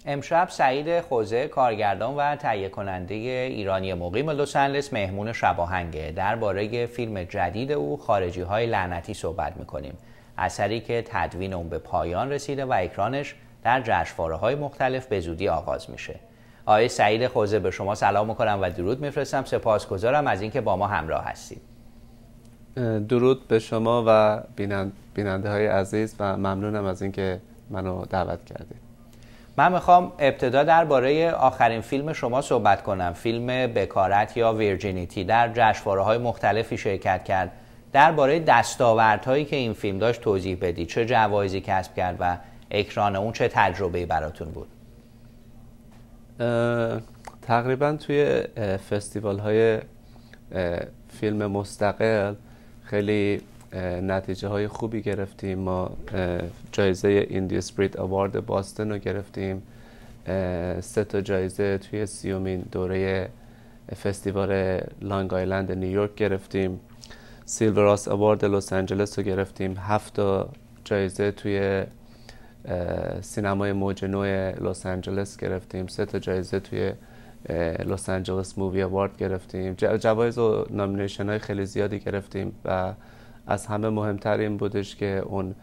امشب سعید خوزه، کارگردان و تهیه کننده ایرانی مقیم لس آنجلس، مهمون شب آهنگه. درباره فیلم جدید او خارجی‌های لعنتی صحبت می‌کنیم. اثری که تدوین اون به پایان رسیده و اکرانش در جشنواره‌های مختلف به زودی آغاز میشه. آقای سعید خوزه، به شما سلام می‌کنم و درود می‌فرستم. سپاسگزارم از اینکه با ما همراه هستید. درود به شما و بیننده‌های عزیز و ممنونم از اینکه منو دعوت کردید. من میخوام ابتدا درباره آخرین فیلم شما صحبت کنم. فیلم بکارت یا ویرجینیتی در جشنواره‌های مختلفی شرکت کرد. درباره دستاوردهایی که این فیلم داشت توضیح بدید. چه جوایزی کسب کرد و اکران اون چه تجربه‌ای براتون بود؟ تقریبا توی فستیوال‌های فیلم مستقل خیلی نتیجه های خوبی گرفتیم. ما جایزه ایندی اسپریت اوارد باستن رو گرفتیم، 3 جایزه توی 30مین دوره فستیوال لانگ آیلند نیویورک گرفتیم، سیلور اوارد لس آنجلس رو گرفتیم، 7 جایزه توی سینمای موج نو لس آنجلس گرفتیم، 3 جایزه توی لس آنجلس مووی اوارد گرفتیم. جوایز و نامینیشن های خیلی زیادی گرفتیم و از همه مهمتر این بودش که اون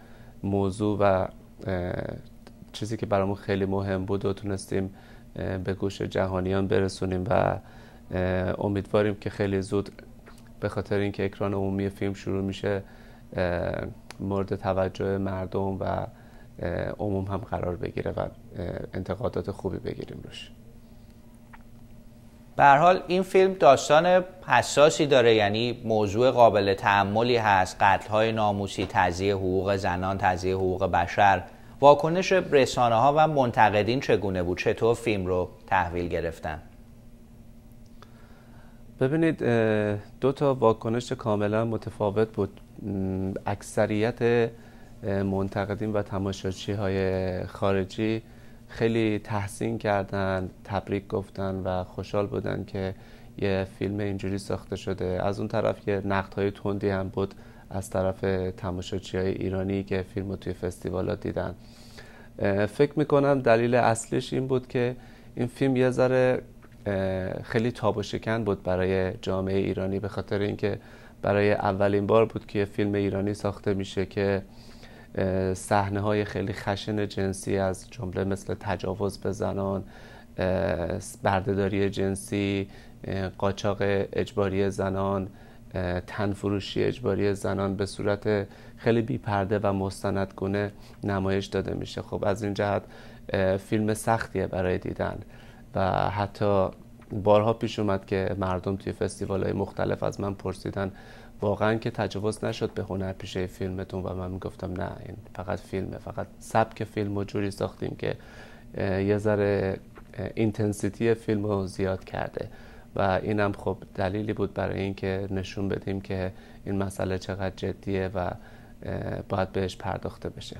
موضوع و چیزی که برامون خیلی مهم بود و تونستیم به گوش جهانیان برسونیم و امیدواریم که خیلی زود به خاطر اینکه اکران عمومی فیلم شروع میشه مورد توجه مردم و عموم هم قرار بگیره و انتقادات خوبی بگیریم روش. به هر حال این فیلم داستان حساسی داره، یعنی موضوع قابل تأملی هست. قتل‌های ناموسی، تضییع حقوق زنان، تضییع حقوق بشر. واکنش رسانه‌ها و منتقدین چگونه بود؟ چطور فیلم رو تحویل گرفتن؟ ببینید، 2 واکنش کاملا متفاوت بود. اکثریت منتقدین و تماشاچی‌های خارجی خیلی تحسین کردن، تبریک گفتن و خوشحال بودن که یه فیلم اینجوری ساخته شده. از اون طرف یه نقدهای تندی هم بود از طرف تماشاچی‌های ایرانی که فیلم رو توی فستیوالات دیدن. فکر میکنم دلیل اصلیش این بود که این فیلم یه ذره خیلی تاب و شکن بود برای جامعه ایرانی، به خاطر اینکه برای اولین بار بود که یه فیلم ایرانی ساخته میشه که صحنه‌های خیلی خشن جنسی از جمله مثل تجاوز به زنان، بردهداری جنسی، قاچاق اجباری زنان، تنفروشی اجباری زنان به صورت خیلی بی‌پرده و مستندگونه نمایش داده میشه. خب از این جهت فیلم سختیه برای دیدن و حتی بارها پیش اومد که مردم توی فستیوال‌های مختلف از من پرسیدن واقعا که تجاوز نشد به هنرپیشه فیلمتون؟ و من میگفتم نه، این فقط فیلمه، فقط سبک فیلم رو جوری ساختیم که یه ذره اینتنسیتی فیلم رو زیاد کرده و اینم خب دلیلی بود برای اینکه نشون بدیم که این مسئله چقدر جدیه و باید بهش پرداخته بشه.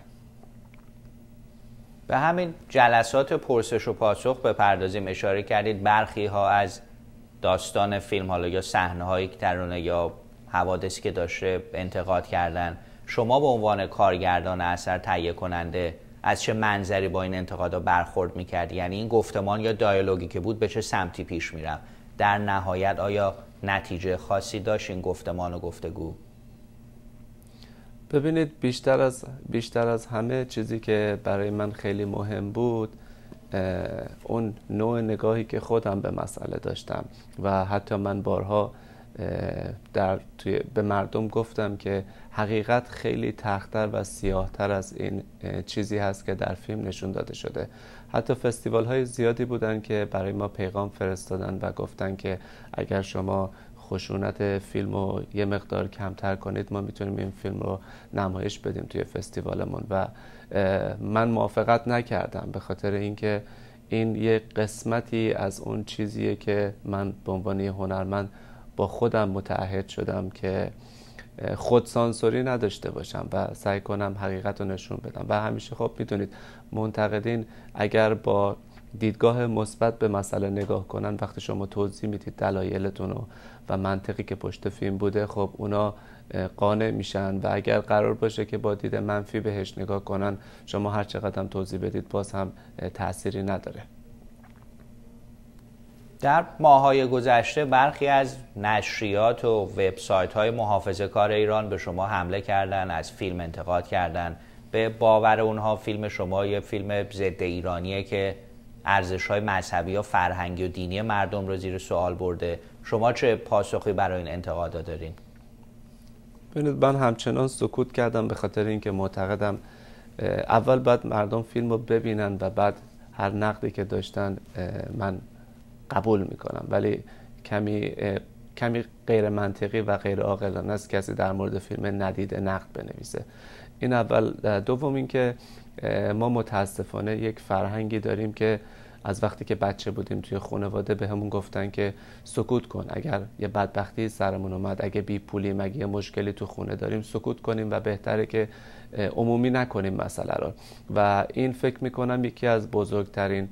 به همین جلسات پرسش و پاسخ بپردازیم. اشاره کردید برخی ها از داستان فیلم، حالا یا صحنه هایی که درونه یا حوادثی که داشته، انتقاد کردن. شما به عنوان کارگردان اثر، تهیه کننده، از چه منظری با این انتقادا برخورد میکردی؟ یعنی این گفتمان یا دیالوگی که بود به چه سمتی پیش میرفت؟ در نهایت آیا نتیجه خاصی داشت این گفتمان و گفتگو؟ ببینید، بیشتر از همه چیزی که برای من خیلی مهم بود اون نوع نگاهی که خودم به مسئله داشتم و حتی من بارها به مردم گفتم که حقیقت خیلی تخت‌تر و سیاه‌تر از این چیزی هست که در فیلم نشون داده شده. حتی فستیوال های زیادی بودن که برای ما پیغام فرستادن و گفتن که اگر شما خشونت فیلم رو یه مقدار کمتر کنید ما میتونیم این فیلم رو نمایش بدیم توی فستیوالمون و من موافقت نکردم، به خاطر اینکه این یه قسمتی از اون چیزیه که من به عنوان یه هنرمند با خودم متعهد شدم که خودسانسوری نداشته باشم و سعی کنم حقیقت رو نشون بدم. و همیشه خب میدونید منتقدین اگر با دیدگاه مثبت به مسئله نگاه کنن، وقتی شما توضیح میدید دلایلتون رو و منطقی که پشت فیلم بوده، خب اونا قانع میشن. و اگر قرار باشه که با دید منفی بهش نگاه کنن، شما هر چقدر هم توضیح بدید باز هم تأثیری نداره. در ماه‌های گذشته برخی از نشریات و وبسایت‌های محافظه‌کار ایران به شما حمله کردن، از فیلم انتقاد کردن. به باور اونها فیلم شما یه فیلم ضد ایرانیه که ارزش‌های مذهبی و فرهنگی و دینی مردم رو زیر سوال برده. شما چه پاسخی برای این انتقادا دارین؟ ببینید، من همچنان سکوت کردم به خاطر اینکه معتقدم اول باید مردم فیلم رو ببینن و بعد هر نقدی که داشتن من قبول میکنم. ولی کمی غیر منطقی و غیر عاقلانه است کسی در مورد فیلم ندیده نقد بنویسه. این اول. دوم اینکه ما متاسفانه یک فرهنگی داریم که از وقتی که بچه بودیم توی خانواده به همون گفتن که سکوت کن، اگر یه بدبختی سرمون اومد، اگه بی پولیم، اگه یه مشکلی تو خونه داریم، سکوت کنیم و بهتره که عمومی نکنیم مسئله رو. و این فکر میکنم یکی از بزرگترین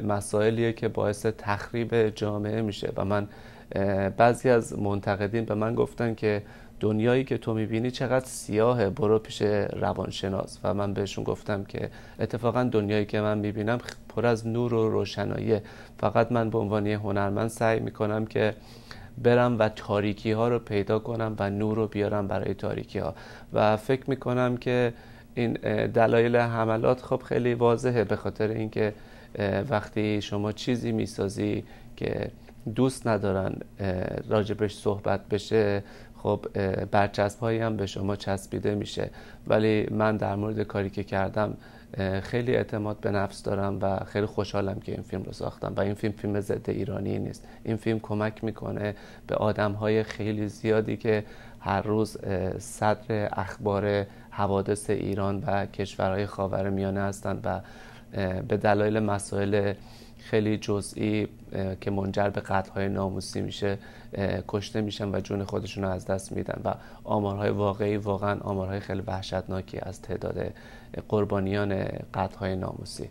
مسائلیه که باعث تخریب جامعه میشه. و من بعضی از منتقدین به من گفتن که دنیایی که تو میبینی چقدر سیاهه، برو پیش روانشناس. و من بهشون گفتم که اتفاقا دنیایی که من میبینم پر از نور و روشناییه. فقط من به عنوان یه هنرمند سعی میکنم که برم و تاریکی ها رو پیدا کنم و نور رو بیارم برای تاریکی ها. و فکر میکنم که این دلایل حملات خب خیلی واضحه، به خاطر اینکه وقتی شما چیزی میسازی که دوست ندارن راجبش صحبت بشه، خب برچسب‌هایی هم به شما چسبیده میشه. ولی من در مورد کاری که کردم خیلی اعتماد به نفس دارم و خیلی خوشحالم که این فیلم رو ساختم. و این فیلم ضد ایرانی نیست. این فیلم کمک میکنه به آدم‌های خیلی زیادی که هر روز صدر اخبار حوادث ایران و کشورهای خاورمیانه هستند و به دلایل مسائل خیلی جزئی که منجر به قتل‌های ناموسی میشه کشته میشن و جون خودشون رو از دست میدن. و آمارهای واقعی واقعا آمارهای خیلی وحشتناکی از تعداد قربانیان قتل‌های ناموسی.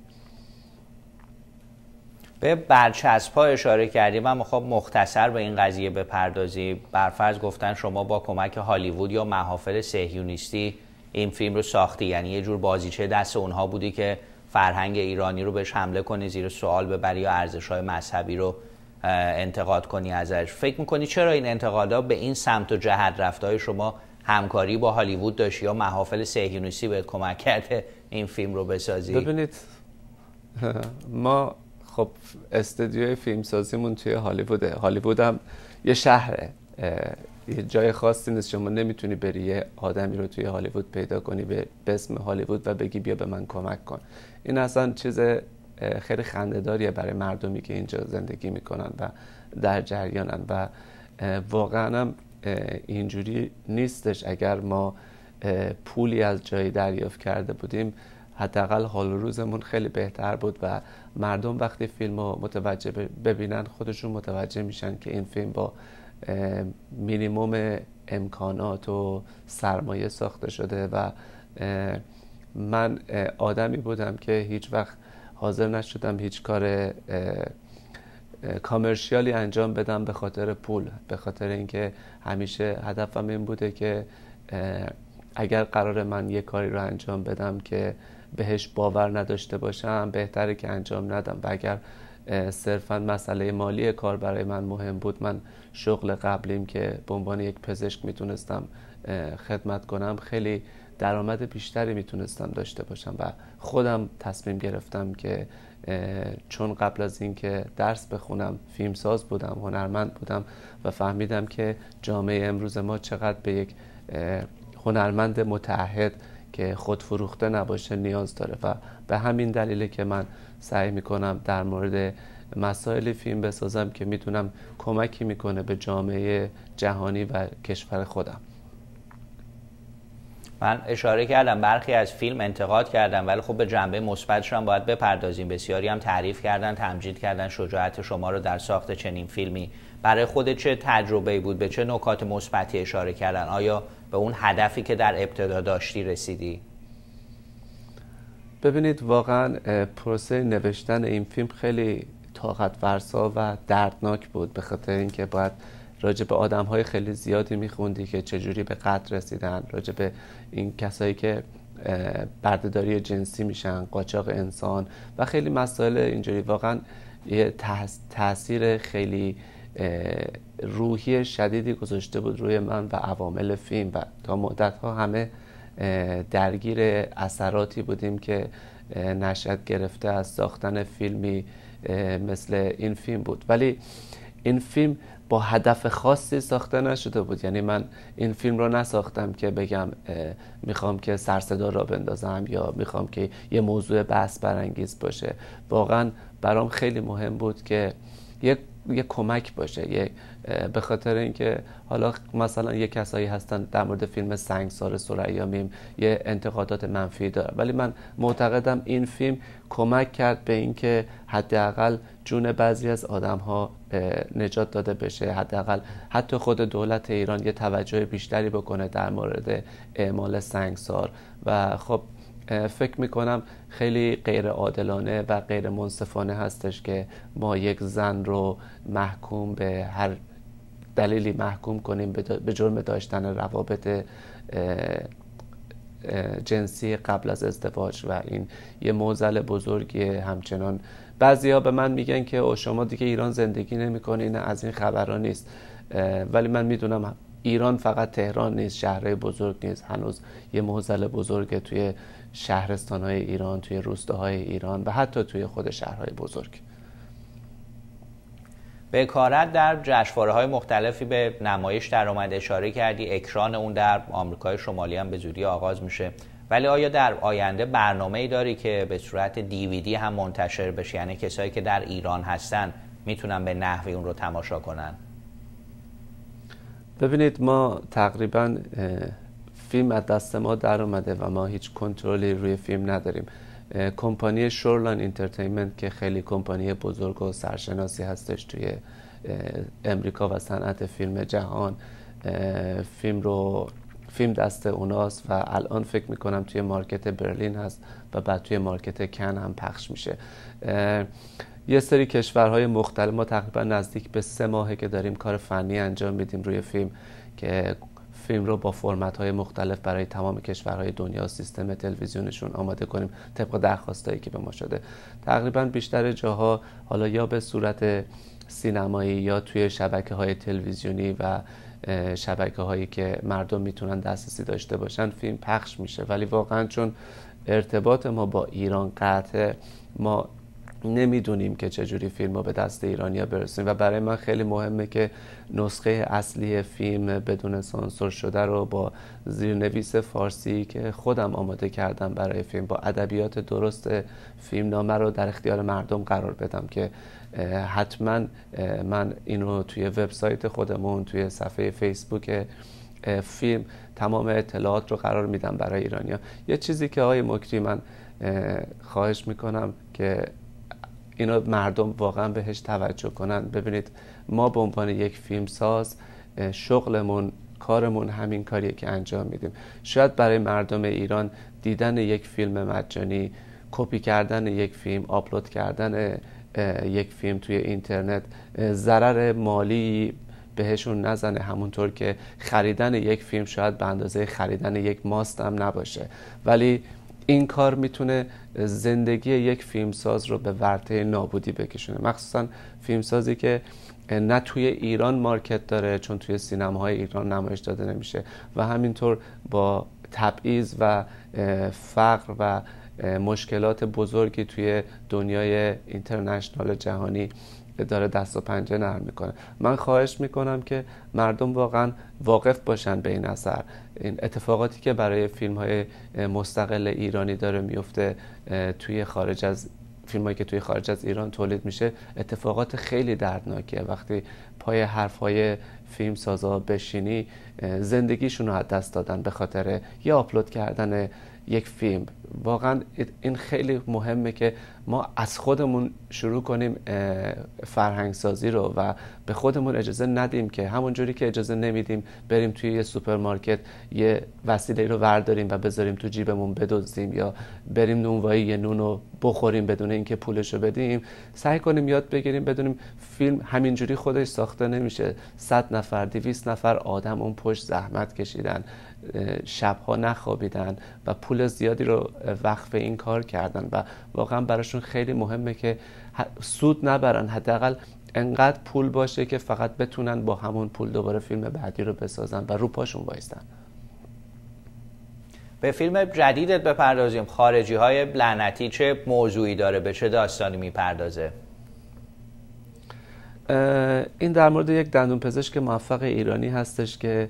به برچسب‌ها اشاره کردیم. من میخوام مختصر به این قضیه بپردازیم. برفرض گفتن شما با کمک هالیوود یا محافل صهیونیستی این فیلم رو ساختی، یعنی یه جور بازیچه دست اونها بودی که فرهنگ ایرانی رو بهش حمله کنی، زیر سوال ببری یا ارزش‌های مذهبی رو انتقاد کنی ازش. فکر می‌کنی چرا این انتقادا به این سمت و جهت رفته‌های شما همکاری با هالیوود داشتی یا محافل صهیونیستی بهت کمک کرده این فیلم رو بسازی؟ ببینید، ما خب استودیوی فیلمسازیمون توی هالیووده. هالیوود هم یه شهره، یه جای خاصی نیست. شما نمیتونی بری یه آدمی رو توی هالیوود پیدا کنی به اسم هالیوود و بگی بیا به من کمک کن. این اصلا چیز خیلی خنده‌داریه برای مردمی که اینجا زندگی میکنن و در جریانن. و واقعا هم اینجوری نیستش. اگر ما پولی از جایی دریافت کرده بودیم، حداقل حال و روزمون خیلی بهتر بود و مردم وقتی فیلم رو متوجه ببینن خودشون متوجه میشن که این فیلم با مینیموم امکانات و سرمایه ساخته شده. و من آدمی بودم که هیچ وقت حاضر نشدم هیچ کار کامرشیالی انجام بدم به خاطر پول، به خاطر اینکه همیشه هدفم این بوده که اگر قرار من یه کاری رو انجام بدم که بهش باور نداشته باشم، بهتره که انجام ندم. و اگر صرفا مسئله مالی کار برای من مهم بود، من شغل قبلیم که به عنوان یک پزشک میتونستم خدمت کنم، خیلی درآمد بیشتری میتونستم داشته باشم. و خودم تصمیم گرفتم که چون قبل از این که درس بخونم فیلمساز بودم، هنرمند بودم و فهمیدم که جامعه امروز ما چقدر به یک هنرمند متعهد که خودفروخته نباشه نیاز داره. و به همین دلیله که من سعی میکنم در مورد مسائل فیلم بسازم که میتونم کمکی میکنه به جامعه جهانی و کشور خودم. من اشاره کردم برخی از فیلم انتقاد کردم، ولی خب به جنبه مثبتش هم باید بپردازیم. بسیاری هم تعریف کردن، تمجید کردن شجاعت شما رو در ساخت چنین فیلمی. برای خودت چه تجربه‌ای بود؟ به چه نکات مثبتی اشاره کردن؟ آیا به اون هدفی که در ابتدا داشتی رسیدی؟ ببینید واقعا پروسه نوشتن این فیلم خیلی طاقت فرسا و دردناک بود، به خاطر اینکه باید راجع به آدم‌های خیلی زیادی می‌خوندی که چجوری به قتل رسیدن، راجع به این کسایی که بردهداری جنسی میشن، قاچاق انسان و خیلی مسائل اینجوری. واقعا یه تأثیر خیلی روحی شدیدی گذاشته بود روی من و عوامل فیلم و تا مدت‌ها همه درگیر اثراتی بودیم که نشأت گرفته از ساختن فیلمی مثل این فیلم بود. ولی این فیلم با هدف خاصی ساخته نشده بود. یعنی من این فیلم رو نساختم که بگم میخوام که سر صدا را بندازم یا میخوام که یه موضوع بحث برانگیز باشه. واقعا برام خیلی مهم بود که یه کمک باشه، به خاطر اینکه حالا مثلا یه کسایی هستن در مورد فیلم سنگسار ثریا میم یه انتقادات منفی داره، ولی من معتقدم این فیلم کمک کرد به اینکه حداقل جون بعضی از آدم‌ها نجات داده بشه، حداقل حتی خود دولت ایران یه توجه بیشتری بکنه در مورد اعمال سنگسار. و خب فکر میکنم خیلی غیر عادلانه و غیر منصفانه هستش که ما یک زن رو محکوم به هر دلیلی محکوم کنیم به جرم داشتن روابط جنسی قبل از ازدواج و این یه معضل بزرگیه. همچنان بعضیا به من میگن که شما دیگه ایران زندگی نمی‌کنین، از این خبرها نیست. ولی من میدونم ایران فقط تهران نیست، شهرهای بزرگ نیست، هنوز یه معضل بزرگه توی شهرستان‌های ایران، توی روستاهای ایران و حتی توی خود شهرهای بزرگ. به کارت در جشنواره‌های مختلفی به نمایش در اومد، اشاره کردی اکران اون در آمریکای شمالی هم به زودی آغاز میشه، ولی آیا در آینده برنامه‌ای داری که به صورت دیویدی هم منتشر بشه؟ یعنی کسایی که در ایران هستن میتونن به نحوی اون رو تماشا کنن؟ ببینید ما تقریباً فیلم از دست ما در اومده و ما هیچ کنترلی روی فیلم نداریم. کمپانی شورلان اینترتینمنت که خیلی کمپانی بزرگ و سرشناسی هستش توی امریکا و صنعت فیلم جهان، فیلم دست اوناست و الان فکر میکنم توی مارکت برلین هست و بعد توی مارکت کن هم پخش میشه. یه سری کشورهای مختلف، ما تقریبا نزدیک به 3 ماهه که داریم کار فنی انجام میدیم روی فیلم که فیلم رو با فرمت‌های مختلف برای تمام کشورهای دنیا سیستم تلویزیونشون آماده کنیم طبق درخواستایی که به ما شده. تقریبا بیشتر جاها حالا یا به صورت سینمایی یا توی شبکه‌های تلویزیونی و شبکه‌هایی که مردم میتونن دسترسی داشته باشن فیلم پخش میشه. ولی واقعا چون ارتباط ما با ایران قطعه، ما نمیدونیم که چجوری فیلم رو به دست ایرانیا برسونیم و برای من خیلی مهمه که نسخه اصلی فیلم بدون سانسور شده رو با زیرنویس فارسی که خودم آماده کردم برای فیلم با ادبیات درست فیلمنامه رو در اختیار مردم قرار بدم که حتما من اینو توی وبسایت خودمون، توی صفحه فیسبوک فیلم تمام اطلاعات رو قرار میدم برای ایرانیا. یه چیزی که آقای مکری من خواهش میکنم که اینا مردم واقعا بهش توجه کنن. ببینید ما به عنوان یک فیلمساز شغلمون، کارمون همین کاریه که انجام میدیم. شاید برای مردم ایران دیدن یک فیلم مجانی، کپی کردن یک فیلم، آپلود کردن یک فیلم توی اینترنت ضرر مالی بهشون نزنه، همونطور که خریدن یک فیلم شاید به اندازه خریدن یک ماست هم نباشه، ولی این کار میتونه زندگی یک فیلمساز رو به ورطه نابودی بکشونه، مخصوصا فیلمسازی که نه توی ایران مارکت داره چون توی سینماهای ایران نمایش داده نمیشه و همینطور با تبعیض و فقر و مشکلات بزرگی توی دنیای اینترنشنال جهانی داره دست و پنجه نرم میکنه. من خواهش میکنم که مردم واقعا واقف باشن به این اثر. این اتفاقاتی که برای فیلم‌های مستقل ایرانی داره میفته توی خارج از فیلمایی که توی خارج از ایران تولید میشه اتفاقات خیلی دردناکیه. وقتی پای حرفای فیلم سازا بشینی زندگیشون رو از دست دادن به خاطر یا آپلود کردن یک فیلم. واقعا این خیلی مهمه که ما از خودمون شروع کنیم فرهنگ سازی رو و به خودمون اجازه ندیم که همون جوری که اجازه نمیدیم بریم توی یه سوپرمارکت یه وسیله رو ورداریم و بذاریم تو جیبمون بدزدیم یا بریم نونوایی یه نون رو بخوریم بدون اینکه پولش رو بدیم، سعی کنیم یاد بگیریم بدونیم فیلم همینجوری خودش ساخته نمیشه. 100 نفر 200 نفر آدم اون پشت زحمت کشیدن، شبها نخوابیدن و پول زیادی رو وقف این کار کردن و واقعا براشون خیلی مهمه که سود نبرن، حداقل انقدر پول باشه که فقط بتونن با همون پول دوباره فیلم بعدی رو بسازن و رو پاشون وایستن. به فیلم جدیدت بپردازیم. خارجی های لعنتی چه موضوعی داره، به چه داستانی میپردازه؟ این در مورد یک دندونپزشک موفق ایرانی هستش که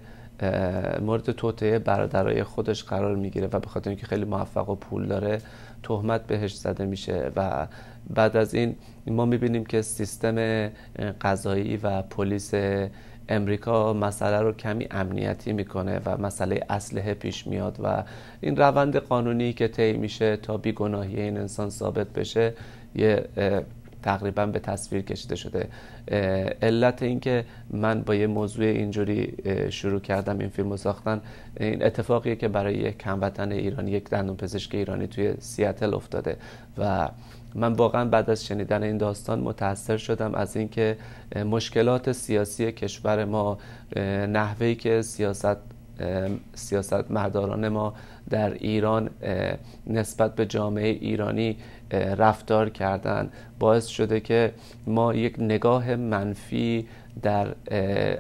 مورد توطئه برادرای خودش قرار میگیره و به خاطر اینکه خیلی موفق و پول داره تهمت بهش زده میشه و بعد از این ما میبینیم که سیستم قضایی و پلیس امریکا مسئله رو کمی امنیتی میکنه و مسئله اسلحه پیش میاد و این روند قانونی که طی میشه تا بیگناهی این انسان ثابت بشه یه تقریبا به تصویر کشیده شده. علت این که من با یه موضوع اینجوری شروع کردم این فیلم رو ساختن، این اتفاقیه که برای یک هموطن ایرانی، یک دندونپزشک ایرانی توی سیاتل افتاده و من واقعا بعد از شنیدن این داستان متاثر شدم از اینکه مشکلات سیاسی کشور ما، نحوهی که سیاست مداران ما در ایران نسبت به جامعه ایرانی رفتار کردن باعث شده که ما یک نگاه منفی در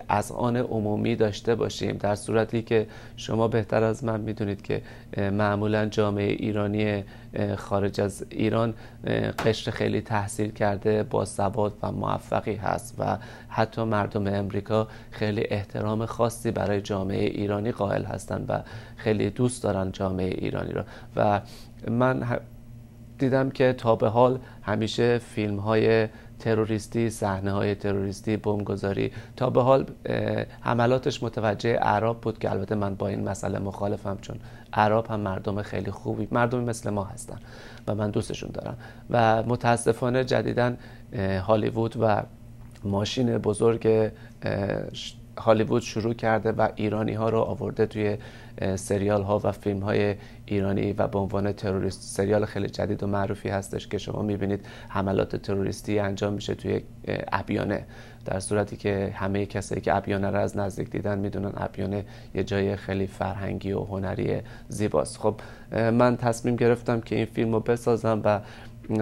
اذهان عمومی داشته باشیم، در صورتی که شما بهتر از من میدونید که معمولا جامعه ایرانی خارج از ایران قشر خیلی تحصیل کرده، با سواد و موفقی هست و حتی مردم امریکا خیلی احترام خاصی برای جامعه ایرانی قائل هستند و خیلی دوست دارن جامعه ایرانی را و من دیدم که تا به حال همیشه فیلم های تروریستی، صحنه های تروریستی، بمبگذاری تا به حال حملاتش متوجه اعراب بود که البته من با این مسئله مخالفم، چون اعراب هم مردم خیلی خوبی، مردمی مثل ما هستن و من دوستشون دارم و متاسفانه جدیداً هالیوود و ماشین بزرگ هالیوود شروع کرده و ایرانی ها رو آورده توی سریال ها و فیلم های ایرانی و به عنوان تروریست. سریال خیلی جدید و معروفی هستش که شما میبینید حملات تروریستی انجام میشه توی ابیانه، در صورتی که همه کسایی که ابیانه رو از نزدیک دیدن میدونن ابیانه یه جای خیلی فرهنگی و هنری زیباست. خب من تصمیم گرفتم که این فیلم رو بسازم و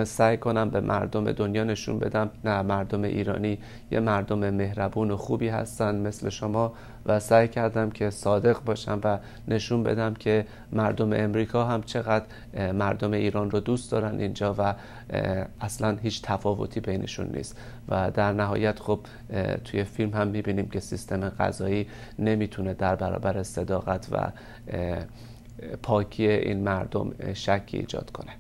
سعی کنم به مردم دنیا نشون بدم نه، مردم ایرانی یه مردم مهربون و خوبی هستن مثل شما و سعی کردم که صادق باشم و نشون بدم که مردم امریکا هم چقدر مردم ایران رو دوست دارن اینجا و اصلا هیچ تفاوتی بینشون نیست و در نهایت خب توی فیلم هم میبینیم که سیستم قضایی نمیتونه در برابر صداقت و پاکی این مردم شکی ایجاد کنه.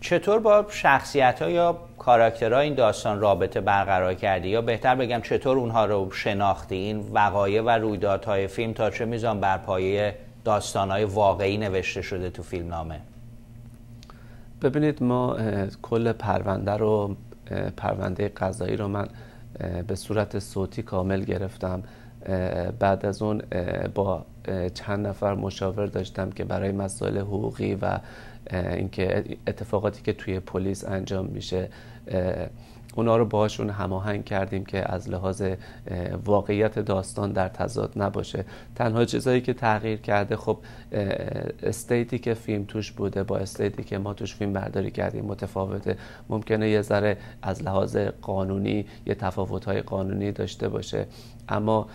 چطور با شخصیت‌ها یا کاراکترها این داستان رابطه برقرار کردی، یا بهتر بگم چطور اونها رو شناختی؟ این وقایع و رویدادهای فیلم تا چه میزان بر پایه داستان‌های واقعی نوشته شده تو فیلمنامه؟ ببینید ما کل پرونده قضایی رو من به صورت صوتی کامل گرفتم. بعد از اون با چند نفر مشاور داشتم که برای مسائل حقوقی و اینکه اتفاقاتی که توی پلیس انجام میشه اونا رو باهاشون هماهنگ کردیم که از لحاظ واقعیت داستان در تضاد نباشه. تنها چیزایی که تغییر کرده خب استیتی که فیلم توش بوده با استیتی که ما توش فیلم برداری کردیم متفاوته. ممکنه یه ذره از لحاظ قانونی یه تفاوت‌های قانونی داشته باشه، اما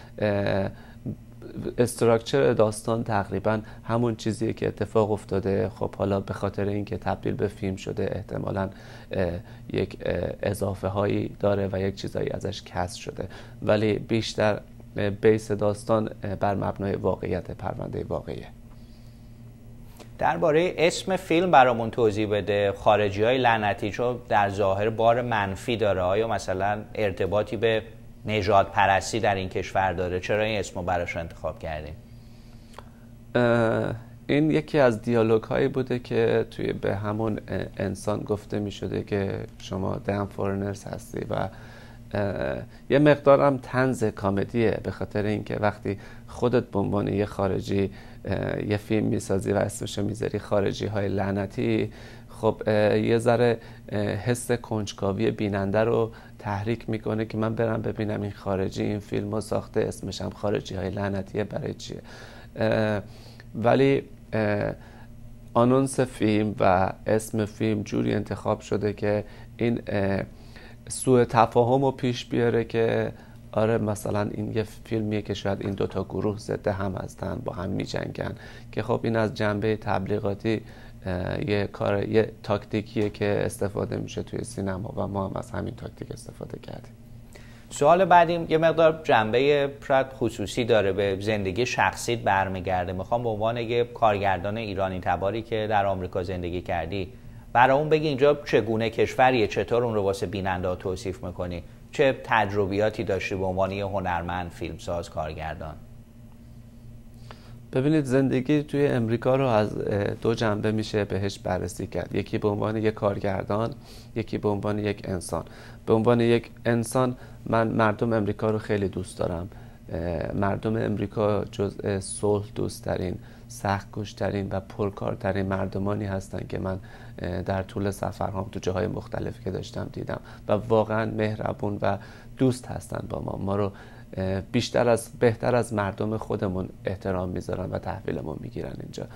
استراکچر داستان تقریبا همون چیزیه که اتفاق افتاده. خب حالا به خاطر اینکه تبدیل به فیلم شده احتمالاً یک اضافه هایی داره و یک چیزایی ازش کسر شده، ولی بیشتر بیس داستان بر مبنای واقعیت پرونده واقعیه. درباره اسم فیلم برامون توضیح بده. خارجی های لعنتی چون در ظاهر بار منفی داره، آیا مثلا ارتباطی به نژاد پرستی در این کشور داره؟ چرا این اسمو براش انتخاب کردیم؟ این یکی از دیالوگ هایی بوده که توی به همون انسان گفته می شده که شما دم فورنرز هستی و یه مقدارم طنز کمدیه، به خاطر اینکه وقتی خودت به عنوان یه خارجی یه فیلم میسازی و اسمشو میذاری خارجی های لعنتی، خب یه ذره حس کنجکاوی بیننده رو تحریک میکنه که من برم ببینم این خارجی این فیلم رو ساخته، اسمش هم خارجی های لعنتیه، برای چیه؟ ولی آنونس فیلم و اسم فیلم جوری انتخاب شده که این سوء تفاهم رو پیش بیاره که آره مثلا این یه فیلمیه که شاید این دوتا گروه ضد هم هستن، با هم می جنگن، که خب این از جنبه تبلیغاتی یه تاکتیکیه که استفاده میشه توی سینما و ما هم از همین تاکتیک استفاده کردیم. سوال بعدیم یه مقدار جنبه شاید خصوصی داره، به زندگی شخصیت برمیگرده. میخوام به عنوان یه کارگردان ایرانی تباری که در آمریکا زندگی کردی برای اون بگی اینجا چگونه کشوریه، چطور اون رو واسه بیننده توصیف میکنی، چه تجربیاتی داشتی به عنوان یه هنرمند، فیلمساز، کارگردان؟ ببینید زندگی توی امریکا رو از دو جنبه میشه بهش بررسی کرد، یکی به عنوان یک کارگردان، یکی به عنوان یک انسان. به عنوان یک انسان من مردم امریکا رو خیلی دوست دارم. مردم امریکا جزء صلح دوست ترین، سخت‌کوش ترین و پرکارترین مردمانی هستن که من در طول سفرهام تو جاهای مختلف که داشتم دیدم و واقعا مهربون و دوست هستن با ما رو بهتر از مردم خودمون احترام میذارن و تحویلمون میگیرن اینجا.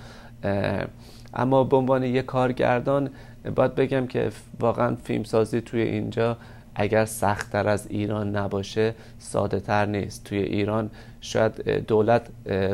اما به عنوان یک کارگردان باید بگم که واقعا فیلمسازی توی اینجا اگر سخت‌تر از ایران نباشه ساده تر نیست. توی ایران شاید دولت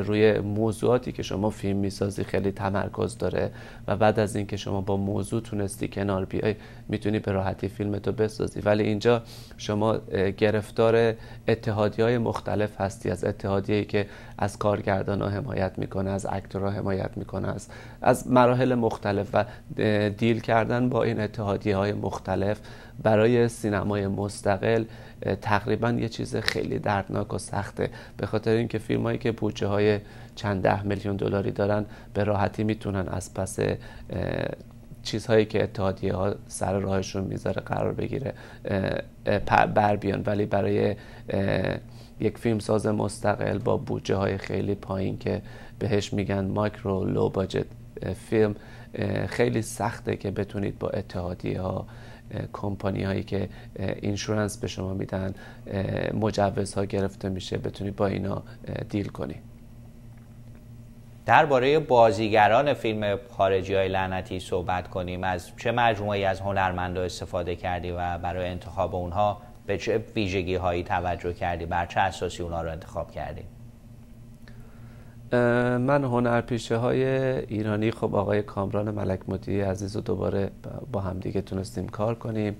روی موضوعاتی که شما فیلم میسازی خیلی تمرکز داره و بعد از اینکه شما با موضوع تونستی کنار بیای میتونی به راحتی فیلمتو بسازی، ولی اینجا شما گرفتار اتحادیه‌های مختلف هستی، از اتحادیه‌ای که از کارگردان‌ها حمایت میکنه، از اکتورها حمایت میکنه، از مراحل مختلف و دیل کردن با این اتحادیه‌های مختلف برای سینمای مستقل تقریبا یه چیز خیلی دردناک و سخته، به خاطر اینکه فیلمایی که بودجه های چند ده میلیون دلاری دارن به راحتی میتونن از پس چیزهایی که اتحادیه ها سر راهشون میذاره قرار بگیره بر بیان، ولی برای یک فیلمساز مستقل با بودجه های خیلی پایین که بهش میگن مایکرو لو باجت فیلم خیلی سخته که بتونید با اتحادیه ها، کمپانی هایی که اینشورنس به شما میدن، مجوزها گرفته میشه، بتونی با اینا دیل کنی. درباره بازیگران فیلم خارجی های لعنتی صحبت کنیم. از چه مجموعی از هنرمندا استفاده کردی و برای انتخاب اونها به چه ویژگی هایی توجه کردی؟ بر چه اساسی اونها رو انتخاب کردی؟ من هنرپیشه های ایرانی، خب آقای کامران ملک مطیعی عزیز رو دوباره با هم دیگه تونستیم کار کنیم،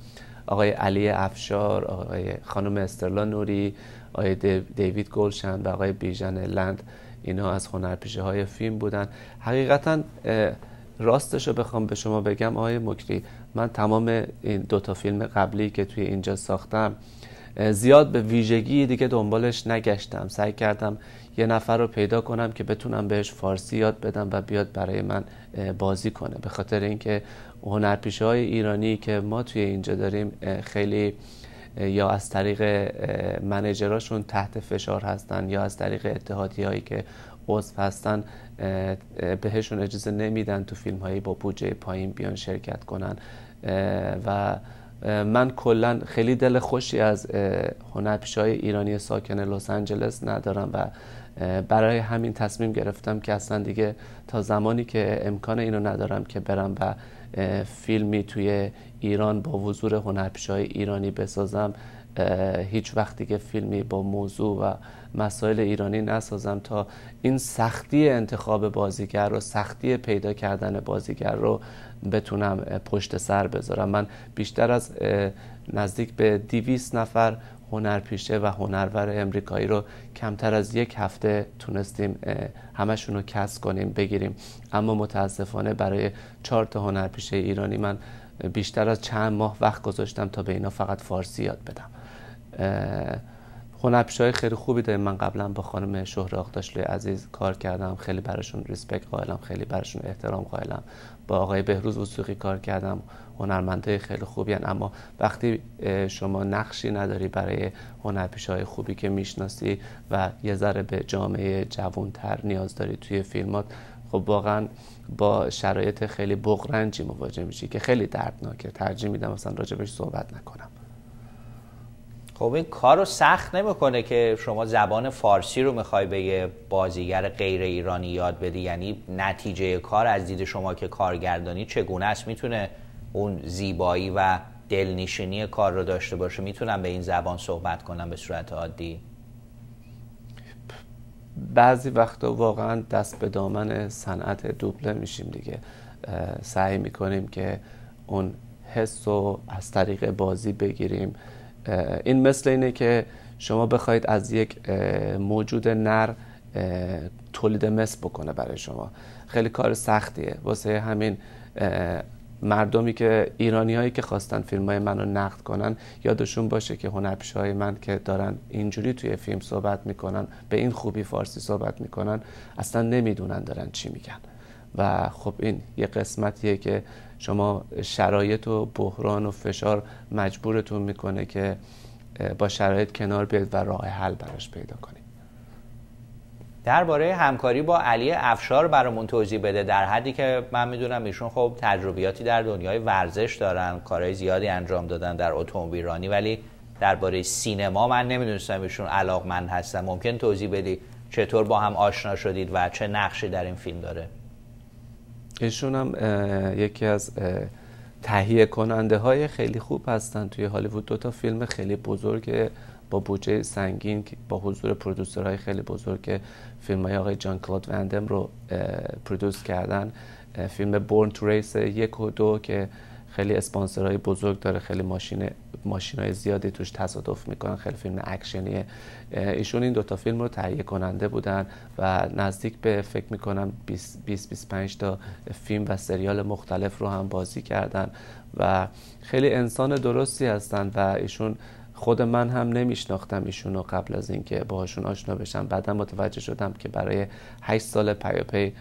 آقای علی افشار، آقای خانم استرلا نوری، آقای دیوید گلشن و آقای بیژن لند، اینا از هنرپیشه های فیلم بودن. حقیقتا راستش رو بخوام به شما بگم آقای مکری، من تمام این دوتا فیلم قبلی که توی اینجا ساختم زیاد به ویژگی دیگه دنبالش نگشتم. سعی کردم یه نفر رو پیدا کنم که بتونم بهش فارسی یاد بدم و بیاد برای من بازی کنه، به خاطر اینکه هنرپیشه های ایرانی که ما توی اینجا داریم خیلی یا از طریق منیجراشون تحت فشار هستن یا از طریق اتحادیه هایی که عضو هستن بهشون اجازه نمیدن تو فیلم هایی با بودجه پایین بیان شرکت کنن و من کلا خیلی دل خوشی از هنرپیشه‌های ایرانی ساکن لس آنجلس ندارم و برای همین تصمیم گرفتم که اصلا دیگه تا زمانی که امکان اینو ندارم که برم و فیلمی توی ایران با حضور هنرپیشه‌های ایرانی بسازم، هیچ وقت دیگه فیلمی با موضوع و مسائل ایرانی نسازم تا این سختی انتخاب بازیگر رو، سختی پیدا کردن بازیگر رو بتونم پشت سر بذارم. من بیشتر از نزدیک به 200 نفر هنرپیشه و هنرور امریکایی رو کمتر از یک هفته تونستیم همشون رو کسب کنیم، بگیریم، اما متاسفانه برای 4 تا هنرپیشه ایرانی من بیشتر از چند ماه وقت گذاشتم تا به اینا فقط فارسی یاد بدم. هنرپیشه‌های خیلی خوبی داریم. من قبلا با خانم شهره آقداشلوی عزیز کار کردم، خیلی براشون ریسپکت قائلم، خیلی براشون احترام قائلم. با آقای بهروز وثوقی کار کردم، هنرمندای خیلی خوبی هن. اما وقتی شما نقشی نداری برای هنرپیشه‌های خوبی که میشناسی و یه ذره به جامعه جوان‌تر نیاز داری توی فیلمات، خب واقعا با شرایط خیلی بغرنجی مواجه میشی که خیلی دردناکه. ترجیح میدم مثلا راجبش صحبت نکنم. خب این کار رو سخت نمیکنه که شما زبان فارسی رو میخوای به یه بازیگر غیر ایرانی یاد بدی؟ یعنی نتیجه کار از دید شما که کارگردانی چگونه است؟ میتونه اون زیبایی و دلنشینی کار رو داشته باشه؟ میتونم به این زبان صحبت کنم به صورت عادی؟ بعضی وقتا واقعا دست به دامن صنعت دوبله میشیم دیگه. سعی میکنیم که اون حس رو از طریق بازی بگیریم. این مثل اینه که شما بخواید از یک موجود نر تولید مثل بکنه برای شما. خیلی کار سختیه. واسه همین مردمی که ایرانی هایی که خواستن فیلم های من رو نقد کنن، یادشون باشه که هنرپیشه‌های من که دارن اینجوری توی فیلم صحبت میکنن، به این خوبی فارسی صحبت میکنن، اصلا نمیدونن دارن چی میگن. و خب این یه قسمتیه که شما شرایط و بحران و فشار مجبورتون میکنه که با شرایط کنار بیاید و راه حل براش پیدا کنید. درباره همکاری با علی افشار برامون توضیح بده، در حدی که من میدونم ایشون خب تجربیاتی در دنیای ورزش دارن، کارهای زیادی انجام دادن در اتومبیلرانی، ولی درباره سینما من نمیدونستم ایشون علاقمند هستن. ممکن توضیح بدی چطور با هم آشنا شدید و چه نقشی در این فیلم داره؟ ایشون هم یکی از تهیه کننده های خیلی خوب هستن توی هالیوود. 2 فیلم خیلی بزرگ با بودجه سنگین با حضور پرودوسرهای خیلی بزرگ که فیلم های آقای جان کلود وندم رو پرودوس کردن. فیلم بورن تو ریس 1 و 2 که خیلی اسپانسرهای بزرگ داره، خیلی ماشینای زیادی توش تصادف میکنن، خیلی فیلم اکشنیه. ایشون این 2 فیلم رو تهیه کننده بودن و نزدیک به فکر میکنم 20-25 تا فیلم و سریال مختلف رو هم بازی کردن و خیلی انسان درستی هستن. و ایشون، خود من هم نمیشناختم ایشون رو قبل از اینکه باهاشون آشنا بشم. بعدا متوجه شدم که برای 8 سال پیاپی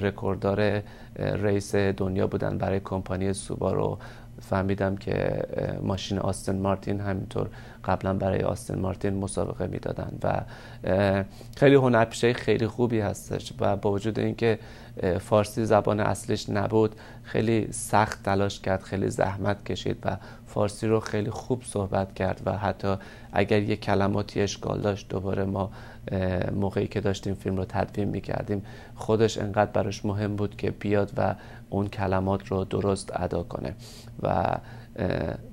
رکورددار ریس دنیا بودن برای کمپانی سوبارو. فهمیدم که ماشین آستن مارتین همینطور قبلا برای آستن مارتین مسابقه میدادن و خیلی هنرپیشه خیلی خوبی هستش و با وجود اینکه فارسی زبان اصلیش نبود، خیلی سخت تلاش کرد، خیلی زحمت کشید و فارسی رو خیلی خوب صحبت کرد و حتی اگر یک کلماتی اشکال داشت، دوباره ما موقعی که داشتیم فیلم رو تدوین میکردیم، خودش انقدر براش مهم بود که بیاد و اون کلمات رو درست ادا کنه و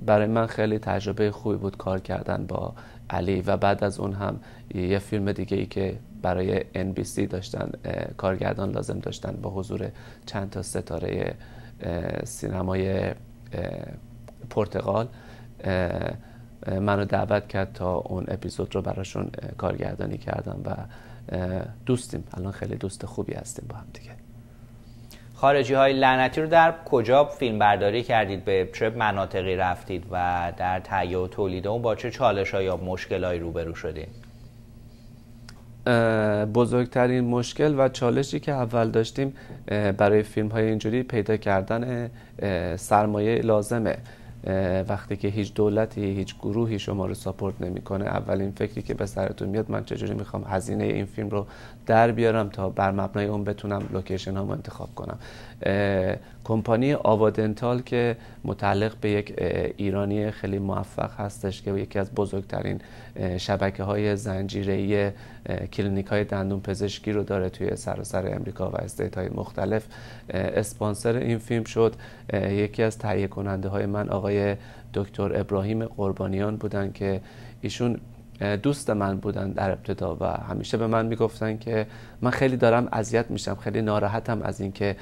برای من خیلی تجربه خوبی بود کار کردن با علی. و بعد از اون هم یه فیلم دیگه ای که برای NBC داشتن کارگردان لازم داشتن با حضور چند تا ستاره سینمای پرتغال، منو دعوت کرد تا اون اپیزود رو براشون کارگردانی کردم و دوستیم، الان خیلی دوست خوبی هستیم با هم دیگه. خارجی های لعنتی رو در کجا فیلم برداری کردید؟ به چه مناطقی رفتید و در تهیه و تولید اون با چه چالش‌هایی یا مشکل‌هایی روبرو شدید؟ بزرگترین مشکل و چالشی که اول داشتیم برای فیلم های اینجوری پیدا کردن سرمایه لازمه. وقتی که هیچ دولتی، هیچ گروهی شما رو ساپورت نمیکنه، اولین فکری که به سرتون میاد من چجوری میخوام هزینه این فیلم رو در بیارم تا بر مبنای اون بتونم لوکیشن هامو انتخاب کنم. کمپانی آوادنتال که متعلق به یک ایرانی خیلی موفق هستش که یکی از بزرگترین شبکه‌های زنجیره‌ای کلینیک‌های دندون پزشکی رو داره توی سراسر امریکا و استیت‌های مختلف، اسپانسر این فیلم شد. یکی از تهیه کننده های من آقای دکتر ابراهیم قربانیان بودن که ایشون دوست من بودن در ابتدا و همیشه به من میگفتن که من خیلی دارم اذیت میشم، خیلی ناراحتم از این که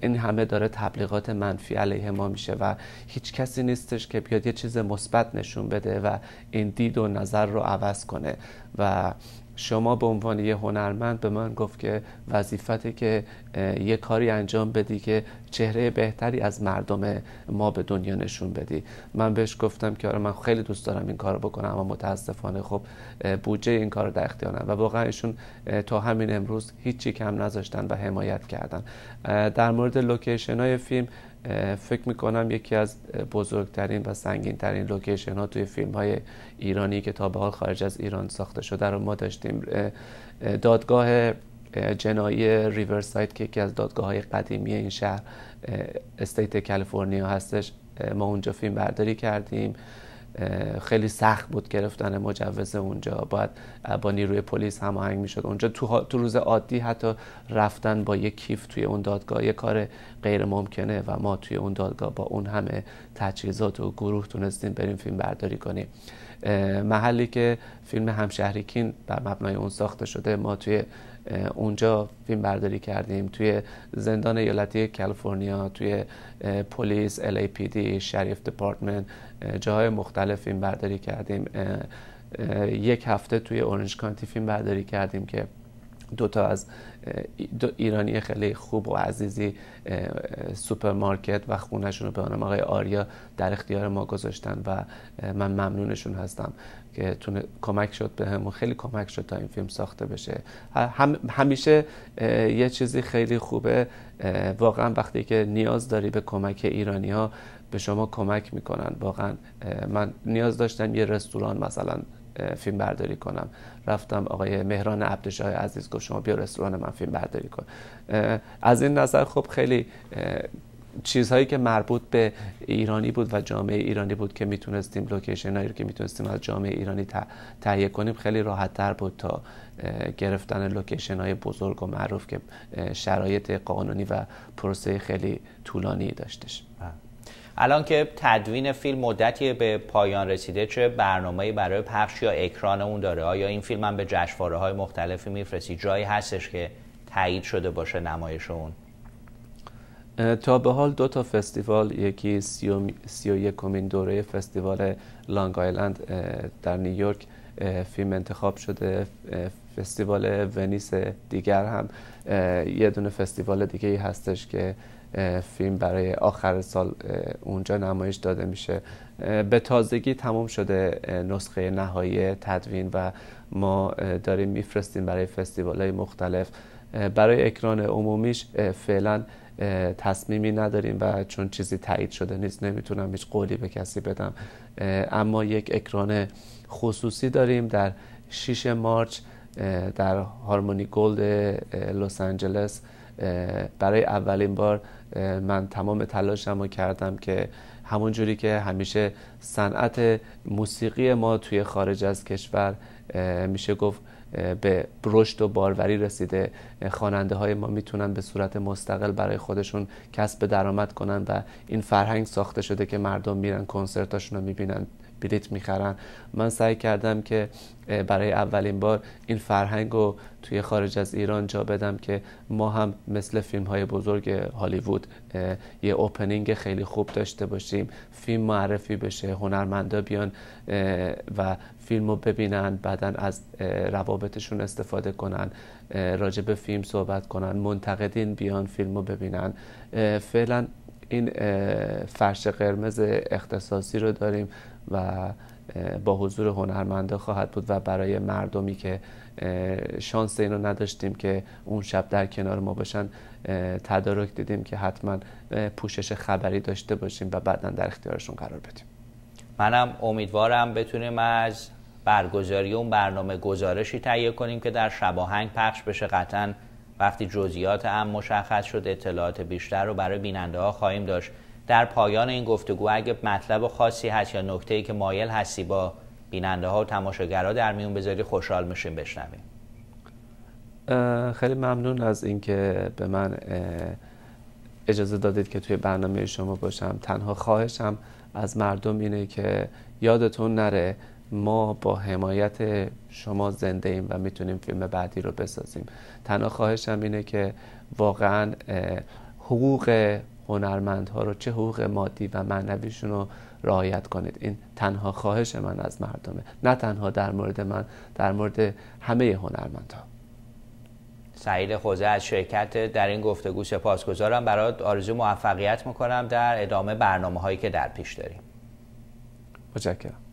این همه داره تبلیغات منفی علیه ما میشه و هیچ کسی نیستش که بیاد یه چیز مثبت نشون بده و این دید و نظر رو عوض کنه. و شما به عنوان یه هنرمند به من گفت که وظیفته که یه کاری انجام بدی که چهره بهتری از مردم ما به دنیا نشون بدی. من بهش گفتم که آره من خیلی دوست دارم این کارو بکنم، اما متاسفانه خب بودجه این کارو در اختیارم. و واقعا ایشون تا همین امروز هیچی کم نذاشتن و حمایت کردن. در مورد لوکیشن‌های فیلم فکر میکنم یکی از بزرگترین و سنگین‌ترین لوکیشن ها توی فیلم های ایرانی که تا به حال خارج از ایران ساخته شده رو ما داشتیم. دادگاه جنایی ریورساید که یکی از دادگاه های قدیمی این شهر استیت کالیفرنیا هستش، ما اونجا فیلم برداری کردیم. خیلی سخت بود گرفتن مجوز اونجا، باید با نیروی پلیس هماهنگ میشد. اونجا تو روز عادی حتی رفتن با یک کیف توی اون دادگاه یه کار غیر ممکنه و ما توی اون دادگاه با اون همه تجهیزات و گروه تونستیم بریم فیلم برداری کنیم. محلی که فیلم همشهری کین بر مبنای اون ساخته شده، ما توی اونجا فیلم برداری کردیم. توی زندان ایالتی کالیفرنیا، توی پلیس، LAPD، شریف دپارتمنت، جاهای مختلف فیلم برداری کردیم. یک هفته توی اورنج کانتی فیلم برداری کردیم که دو ایرانی خیلی خوب و عزیزی سوپرمارکت و خونه‌شون رو به نام آقای آریا در اختیار ما گذاشتن و من ممنونشون هستم که کمک شد بهم و خیلی کمک شد تا این فیلم ساخته بشه. همیشه یه چیزی خیلی خوبه واقعا وقتی که نیاز داری به کمک ایرانی‌ها به شما کمک میکنن. واقعا من نیاز داشتم یه رستوران مثلا فیلم برداری کنم، رفتم آقای مهران عبدشاه عزیز گفت شما بیا رستوران من فیلم برداری کن. از این نظر خب خیلی چیزهایی که مربوط به ایرانی بود و جامعه ایرانی بود که میتونستیم لوکیشنایی رو که میتونستیم از جامعه ایرانی تهیه کنیم خیلی راحت تر بود تا گرفتن لوکیشن‌های بزرگ و معروف که شرایط قانونی و پروسه خیلی طولانی داشتش. الان که تدوین فیلم مدتی به پایان رسیده، چه برنامه‌ای برای پخش یا اکران اون داره؟ آیا این فیلم هم به جشنواره‌های مختلفی میفرستی؟ جایی هستش که تایید شده باشه نمایش اون؟ تا به حال 2 فستیوال، یکی 31مین دوره فستیوال لانگ آیلند در نیویورک فیلم انتخاب شده، فستیوال ونیس دیگر هم یه دونه فستیوال دیگه ای هستش که فیلم برای آخر سال اونجا نمایش داده میشه. به تازگی تمام شده نسخه نهایی تدوین و ما داریم میفرستیم برای فستیوال‌های مختلف. برای اکران عمومیش فعلا تصمیمی نداریم و چون چیزی تایید شده نیست نمیتونم هیچ قولی به کسی بدم، اما یک اکران خصوصی داریم در 6 مارچ در هارمونی گولد لس آنجلس. برای اولین بار من تمام تلاشمو کردم که همون جوری که همیشه صنعت موسیقی ما توی خارج از کشور میشه گفت به رشد و باروری رسیده، خواننده های ما میتونن به صورت مستقل برای خودشون کسب درآمد کنن و این فرهنگ ساخته شده که مردم میرن کنسرتاشون رو میبینن، بلیت میخرن. من سعی کردم که برای اولین بار این فرهنگ رو توی خارج از ایران جا بدم که ما هم مثل فیلم های بزرگ هالیوود یه اوپنینگ خیلی خوب داشته باشیم، فیلم معرفی بشه، هنرمندا بیان و فیلم رو ببینن، بعدن از روابطشون استفاده کنن، راجع به فیلم صحبت کنن، منتقدین بیان فیلم رو ببینن. فعلا این فرش قرمز اختصاصی رو داریم و با حضور هنرمندا خواهد بود و برای مردمی که شانس اینو نداشتیم که اون شب در کنار ما باشن تدارک دیدیم که حتما پوشش خبری داشته باشیم و بعداً در اختیارشون قرار بدیم. منم امیدوارم بتونیم از برگزاری اون برنامه گزارشی تهیه کنیم که در شباهنگ پخش بشه. قطعاً وقتی جزئیات هم مشخص شد اطلاعات بیشتر رو برای بیننده ها خواهیم داشت. در پایان این گفتگو اگه مطلب خاصی هست یا نکته‌ای که مایل هستی با بیننده ها و تماشاگرها در میون بذاری خوشحال میشیم بشنویم. خیلی ممنون از اینکه به من اجازه دادید که توی برنامه شما باشم. تنها خواهشم از مردم اینه که یادتون نره ما با حمایت شما زنده ایم و میتونیم فیلم بعدی رو بسازیم. تنها خواهشم اینه که واقعا حقوق هنرمندها رو، چه حقوق مادی و معنویشون رو رعایت کنید. این تنها خواهش من از مردمه، نه تنها در مورد من، در مورد همه هنرمندها. سعید خوزه از شرکت در این گفتگو سپاسگزارم. برات آرزو موفقیت میکنم در ادامه برنامه‌هایی که در پیش داریم. متشکرم.